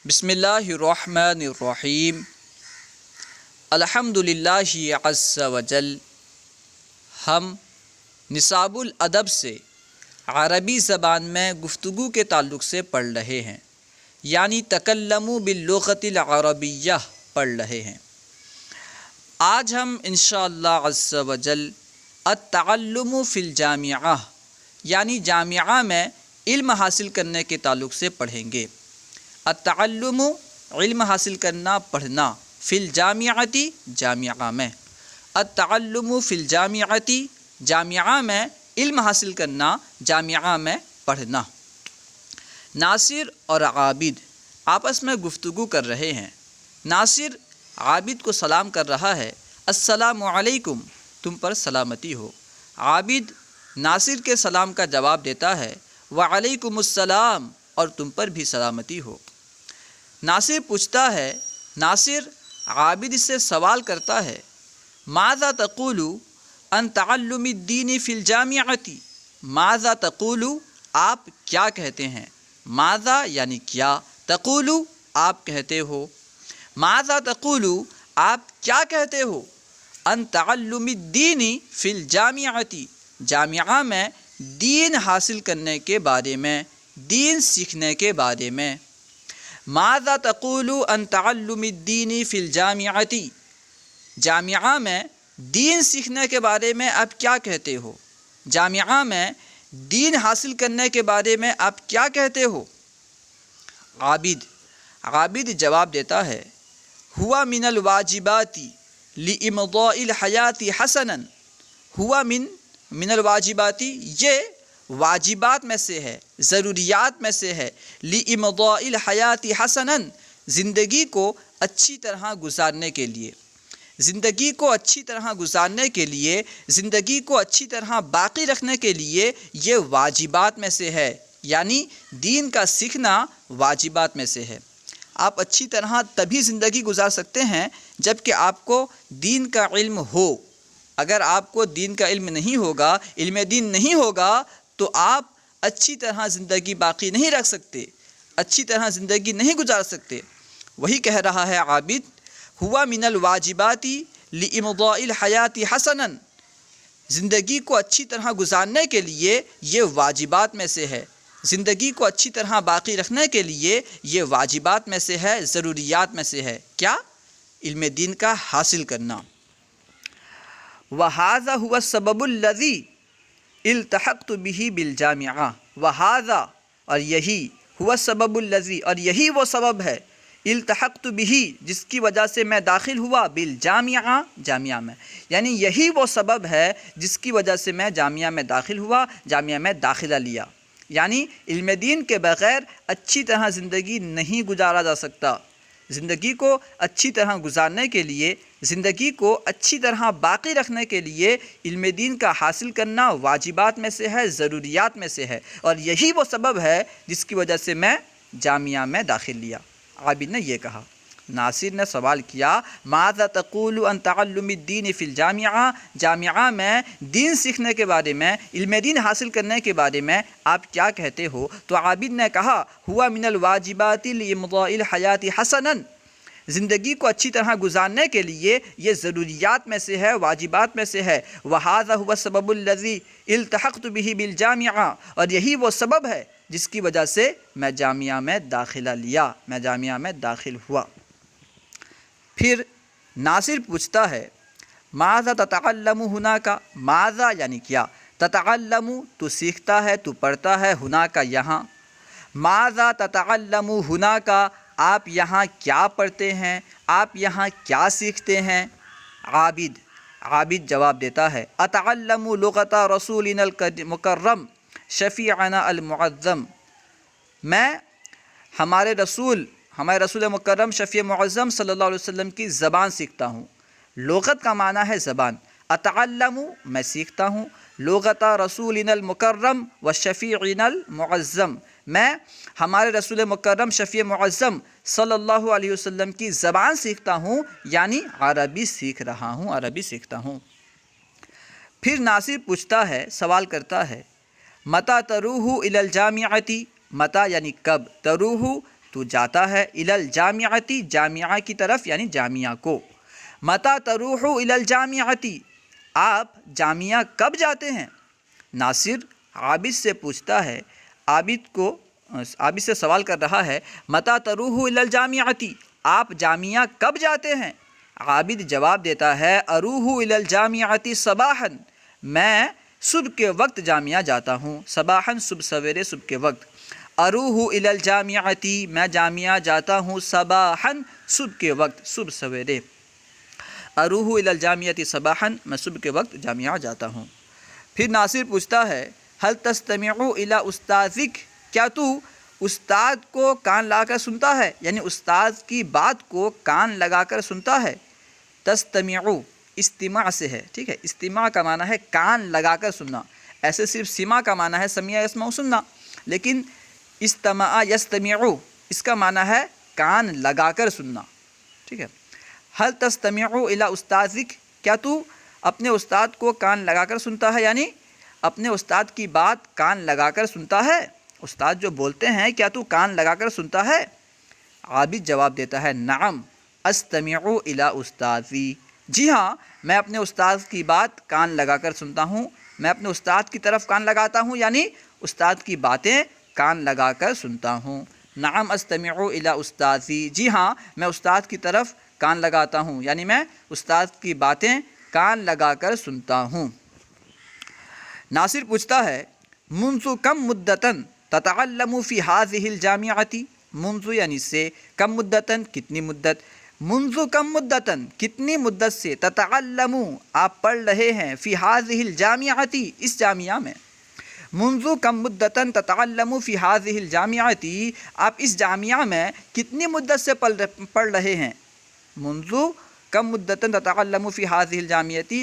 بسم اللہ الرحمن الرحیم الحمد للہ عز وجل۔ ہم نصاب الادب سے عربی زبان میں گفتگو کے تعلق سے پڑھ رہے ہیں، یعنی تکلموا باللغۃ العربیہ پڑھ رہے ہیں۔ آج ہم انشاءاللہ عز وجل التعلم فی الجامعہ یعنی جامعہ میں علم حاصل کرنے کے تعلق سے پڑھیں گے۔ التعلم علم حاصل کرنا، پڑھنا، فی الجامعتی جامعہ میں، التعلم فی الجامعتی جامعہ میں علم حاصل کرنا، جامعہ میں پڑھنا۔ ناصر اور عابد آپس میں گفتگو کر رہے ہیں۔ ناصر عابد کو سلام کر رہا ہے، السلام علیکم، تم پر سلامتی ہو۔ عابد ناصر کے سلام کا جواب دیتا ہے، وعلیکم السلام، اور تم پر بھی سلامتی ہو۔ ناصر پوچھتا ہے، ناصر عابد سے سوال کرتا ہے، ماذا تقول عن تعلم الدین فی الجامعۃ؟ ماذا تقول، آپ کیا کہتے ہیں؟ ماذا یعنی کیا، تقول آپ کہتے ہو۔ ماذا تقول، آپ کیا کہتے ہو؟ عن تعلم الدین فی الجامعۃ، جامعہ میں دین حاصل کرنے کے بارے میں، دین سیکھنے کے بارے میں۔ ماذا تقول عن تعلم الدین فی الجامعۃ، جامعہ میں دین سیکھنے کے بارے میں آپ کیا کہتے ہو؟ جامعہ میں دین حاصل کرنے کے بارے میں آپ کیا کہتے ہو؟ عابد جواب دیتا ہے، ہوا من الواجبات لامضاء الحیات حسنا، ہوا من الواجبات، یہ واجبات میں سے ہے، ضروریات میں سے ہے، لامضاء الحیات حسنا، زندگی کو اچھی طرح گزارنے کے لیے، زندگی کو اچھی طرح گزارنے کے لیے، زندگی کو اچھی طرح باقی رکھنے کے لیے یہ واجبات میں سے ہے، یعنی دین کا سیکھنا واجبات میں سے ہے۔ آپ اچھی طرح تبھی زندگی گزار سکتے ہیں جب کہ آپ کو دین کا علم ہو۔ اگر آپ کو دین کا علم نہیں ہوگا، علم دین نہیں ہوگا، تو آپ اچھی طرح زندگی باقی نہیں رکھ سکتے، اچھی طرح زندگی نہیں گزار سکتے۔ وہی کہہ رہا ہے عابد، ہوا من الواجبات لامضاء الحیات حسنا، زندگی کو اچھی طرح گزارنے کے لیے یہ واجبات میں سے ہے، زندگی کو اچھی طرح باقی رکھنے کے لیے یہ واجبات میں سے ہے، ضروریات میں سے ہے۔ کیا؟ علم دین کا حاصل کرنا۔ وَهَذَا هُوَ السَّبَبُ الَّذِي التحقت به بالجامعہ، وَهَذَا، اور یہی، هُوَ السَّبَبُ الَّذِي، اور یہی وہ سبب ہے، التحقت به، جس کی وجہ سے میں داخل ہوا، بالجامعہ، جامعہ میں، یعنی یہی وہ سبب ہے جس کی وجہ سے میں جامعہ میں داخل ہوا، جامعہ میں داخلہ لیا۔ یعنی علم دین کے بغیر اچھی طرح زندگی نہیں گزارا جا سکتا۔ زندگی کو اچھی طرح گزارنے کے لیے، زندگی کو اچھی طرح باقی رکھنے کے لیے علم دین کا حاصل کرنا واجبات میں سے ہے، ضروریات میں سے ہے، اور یہی وہ سبب ہے جس کی وجہ سے میں جامعہ میں داخل لیا۔ عابد نے یہ کہا۔ ناصر نے سوال کیا، ماذا تقول عن تعلم الدین فی الجامعہ، جامعہ میں دین سیکھنے کے بارے میں، علم دین حاصل کرنے کے بارے میں آپ کیا کہتے ہو؟ تو عابد نے کہا، ہوا من الواجبات لامضاء الحیات حسنا، زندگی کو اچھی طرح گزارنے کے لیے یہ ضروریات میں سے ہے، واجبات میں سے ہے۔ وَهَذَا هُوَ السَّبَبُ الَّذِي التحقت به بالجامعہ، اور یہی وہ سبب ہے جس کی وجہ سے میں جامعہ میں داخلہ لیا، میں جامعہ میں داخل ہوا۔ پھر ناصر پوچھتا ہے، ماذا تتعلم هناك، ماذا یعنی کیا، تتعلم تو سیکھتا ہے، تو پڑھتا ہے، هناك یہاں، ماذا تتعلم هناك، آپ یہاں کیا پڑھتے ہیں، آپ یہاں کیا سیکھتے ہیں؟ عابد جواب دیتا ہے، اتعلم لغت رسولنا المکرم شفیعنا المعظم، میں ہمارے رسول مکرم شفیع معظم صلی اللہ علیہ وسلم کی زبان سیکھتا ہوں۔ لغت کا معنی ہے زبان، اتعلم میں سیکھتا ہوں، لغت رسولنا المکرم و شفیعنا المعظم، میں ہمارے رسول مکرم شفیع معظم صلی اللہ علیہ وسلم کی زبان سیکھتا ہوں، یعنی عربی سیکھ رہا ہوں، عربی سیکھتا ہوں۔ پھر ناصر پوچھتا ہے، سوال کرتا ہے، متی تروح الی الجامعۃ، متی یعنی کب، تروح تو جاتا ہے الی الجامعتی جامعہ کی طرف یعنی جامعہ کو. متی تروح الی الجامعتی آپ جامعہ کب جاتے ہیں؟ ناصر عابد سے پوچھتا ہے، عابد سے سوال کر رہا ہے متی تروح الی الجامعتی آپ جامعہ کب جاتے ہیں؟ عابد جواب دیتا ہے اروح الی الجامعتی صباحا میں صبح کے وقت جامعہ جاتا ہوں. صباحا صبح سویرے صبح کے وقت. اروح الی الجامعتی میں جامعہ جاتا ہوں صباحا صبح کے وقت صبح سویرے. اروح الی الجامعتی صباحا میں صبح کے وقت جامعہ جاتا ہوں. پھر ناصر پوچھتا ہے هل تستمع الی استاذک کیا تو استاد کو کان لا کر سنتا ہے؟ یعنی استاد کی بات کو کان لگا کر سنتا ہے. تستمع استماع سے ہے، ٹھیک ہے. استماع کا معنی ہے کان لگا کر سننا. ایسے صرف سماع کا معنی ہے سمع یسمع سننا، لیکن استماع یستمع اس کا معنی ہے کان لگا کر سننا، ٹھیک ہے. هل تستمع الی استاذک کیا تو اپنے استاد کو کان لگا کر سنتا ہے؟ یعنی اپنے استاد کی بات کان لگا کر سنتا ہے. استاد جو بولتے ہیں کیا تو کان لگا کر سنتا ہے؟ عابد جواب دیتا ہے نعم استمع الی استاذی جی ہاں میں اپنے استاد کی بات کان لگا کر سنتا ہوں. میں اپنے استاد کی طرف کان لگاتا ہوں یعنی استاد کی باتیں کان لگا کر سنتا ہوں. نعم استمع الی استاذی جی ہاں میں استاد کی طرف کان لگاتا ہوں یعنی میں استاد کی باتیں کان لگا کر سنتا ہوں. ناصر پوچھتا ہے منذ کم مدتاً تتعلم فی هذه الجامعۃ منذ یعنی سے، کم مدتاً کتنی مدت، منذ کم مدتاً کتنی مدت سے، تتعلم آپ پڑھ رہے ہیں، فی هذه الجامعۃ اس جامعہ میں. منذ کم مدتاً تتعلم فی هذه الجامعۃ آپ اس جامعہ میں کتنی مدت سے پڑھ رہے ہیں. منذ کم مدتاً تتعلم فی هذه الجامعۃ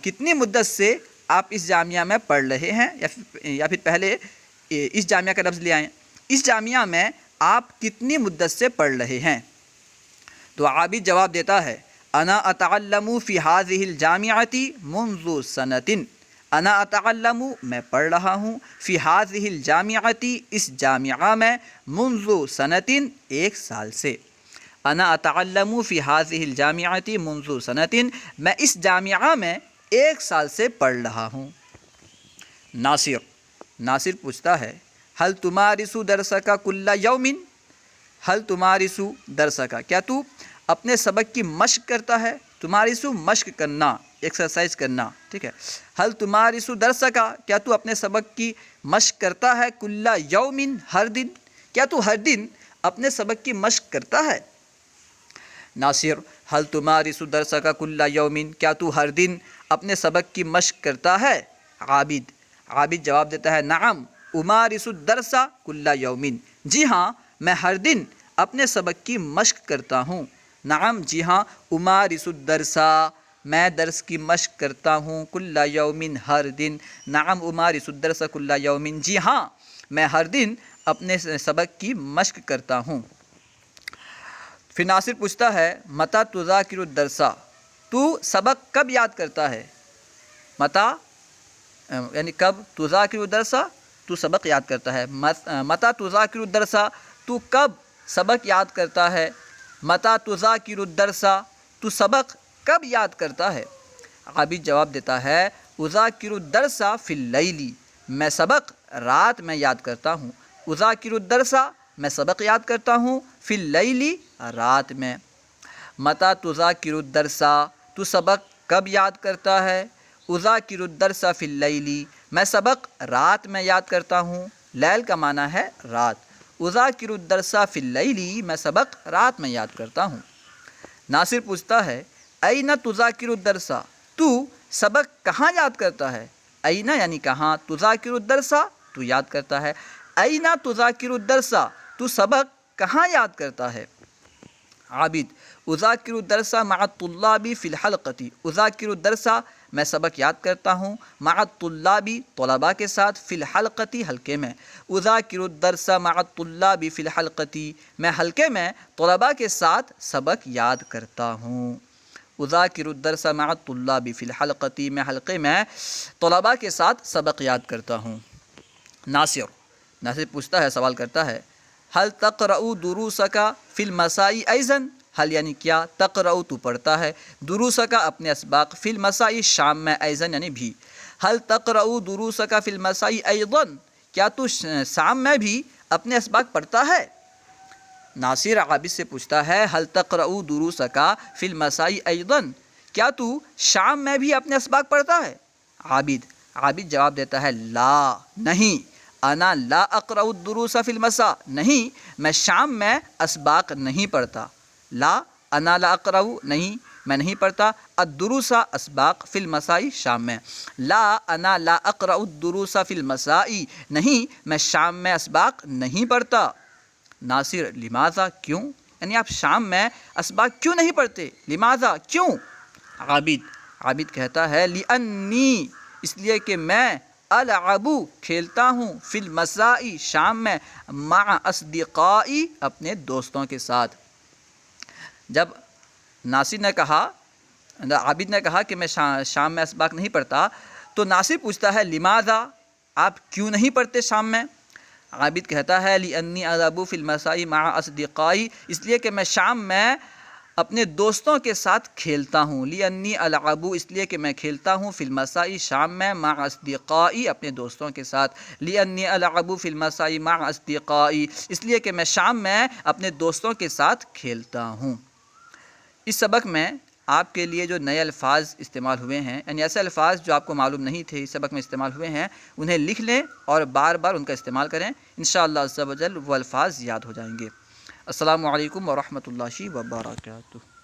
کتنی مدت سے آپ اس جامعہ میں پڑھ رہے ہیں، یا پھر پہلے اس جامعہ کا لفظ لے آئیں، اس جامعہ میں آپ کتنی مدت سے پڑھ رہے ہیں. تو عابد جواب دیتا ہے انا اتعلم فی هذه الجامعۃ منذ سنۃ انا اتعلم میں پڑھ رہا ہوں، فی هذه الجامعۃ اس جامعہ میں، منذ سنۃ ایک سال سے. انا اتعلم فی هذه الجامعۃ منذ سنۃ میں اس جامعہ میں ایک سال سے پڑھ رہا ہوں. ناصر پوچھتا ہے هل تمارس درسک کل یوم هل تمارس درسک کیا تو اپنے سبق کی مشق کرتا ہے؟ تمارس مشق کرنا، ایکسرسائز کرنا، ٹھیک ہے. هل تمارس درسک کیا تو اپنے سبق کی مشق کرتا ہے؟ کل یوم ہر دن کیا تو ہر دن اپنے سبق کی مشق کرتا ہے؟ ناصر هل تمارس درسک کل یوم کیا تو ہر دن اپنے سبق کی مشق کرتا ہے؟ عابد جواب دیتا ہے نعم امارس الدرس کل یوم جی ہاں میں ہر دن اپنے سبق کی مشق کرتا ہوں. نعم جی ہاں امارس الدرس میں درس کی مشق کرتا ہوں، کل یوم ہر دن. نعم امارس الدرس کل یوم جی ہاں میں ہر دن اپنے سبق کی مشق کرتا ہوں. پھر ناصر پوچھتا ہے متی تذاکر الدرس تو سبق کب یاد کرتا ہے؟ متی یعنی کب، تذاکر الدرس تو سبق یاد کرتا ہے. متی تذاکر الدرس تو کب سبق یاد کرتا ہے؟ متی تذاکر الدرس تو سبق کب یاد کرتا ہے؟ عابد جواب دیتا ہے اذاکر الدرس فی اللیل میں سبق رات میں یاد کرتا ہوں. اذاکر الدرس میں سبق یاد کرتا ہوں، فی اللیل رات میں. متی تذاکر الدرس تو سبق کب یاد کرتا ہے؟ اذاکر الدرس فی اللیل میں سبق رات میں یاد کرتا ہوں. لیل کا معنی ہے رات. اذاکر الدرس فی اللیل میں سبق رات میں یاد کرتا ہوں. ناصر پوچھتا ہے این تذاکر الدرس تو سبق کہاں یاد کرتا ہے؟ این یعنی کہاں، تذاکر الدرس تو یاد کرتا ہے. این تذاکر الدرس تو سبق کہاں یاد کرتا ہے؟ عابد اذاکر الدرس مع الطلاب فی الحلقۃ اذاکر الدرس میں سبق یاد کرتا ہوں، مع الطلاب طلباء کے ساتھ، فی الحلقۃ حلقے میں. اذاکر الدرس مع الطلاب فی الحلقۃ میں حلقے میں طلباء کے ساتھ سبق یاد کرتا ہوں. اذاکر الدرس مع الطلاب فی الحلقۃ میں حلقے میں طلباء کے ساتھ سبق یاد کرتا ہوں. ناصر پوچھتا ہے، سوال کرتا ہے حل تقرأ دروسک فی المساء ایضا، حل یعنی کیا، تقرأ تو پڑھتا ہے، دروسک اپنے اسباق، فی المساء شام میں، ایضا یعنی بھی، حل تقرأ دروسک فی المساء ایضا، کیا تو شام میں بھی اپنے اسباق پڑھتا ہے؟ ناصر عابد سے پوچھتا ہے حل تقرأ دروسک فی المساء ایضا، کیا تو شام میں بھی اپنے اسباق پڑھتا ہے؟ عابد جواب دیتا ہے لا، نہیں، انا لا اقرأ الدروس فی المساء، نہیں میں شام میں اسباق نہیں پڑھتا، لا انا لا اقرأ نہیں میں نہیں پڑھتا، الدروس اسباق، فی المساء شام میں، لا انا لا اقرأ الدروس فی المساء، نہیں میں شام میں اسباق نہیں پڑھتا۔ ناصر لماذا کیوں، یعنی آپ شام میں اسباق کیوں نہیں پڑھتے، لماذا کیوں؟ عابد کہتا ہے لأنی، اس لیے کہ میں العب کھیلتا ہوں، فی المساء شام میں، مع اصدقائی اپنے دوستوں کے ساتھ۔ جب ناصر نے کہا، عابد نے کہا کہ میں شام میں اسباق نہیں پڑھتا، تو ناصر پوچھتا ہے لماذا، آپ کیوں نہیں پڑھتے شام میں؟ عابد کہتا ہے لأنی العب فی المساء مع اصدقائی، اس لیے کہ میں شام میں اپنے دوستوں کے ساتھ کھیلتا ہوں، لأنی العب اس لیے کہ میں کھیلتا ہوں، فی المساء شام میں، مع اصدقائی اپنے دوستوں کے ساتھ، لأنی العب فی المساء مع اصدقائی اس لیے کہ میں شام میں اپنے دوستوں کے ساتھ کھیلتا ہوں۔ اس سبق میں آپ کے لیے جو نئے الفاظ استعمال ہوئے ہیں، یعنی ایسے الفاظ جو آپ کو معلوم نہیں تھے اس سبق میں استعمال ہوئے ہیں، انہیں لکھ لیں اور بار بار ان کا استعمال کریں، انشاءاللہ عز و جل وہ الفاظ یاد ہو جائیں گے۔ السلام علیکم ورحمۃ اللہ وبرکاتہ۔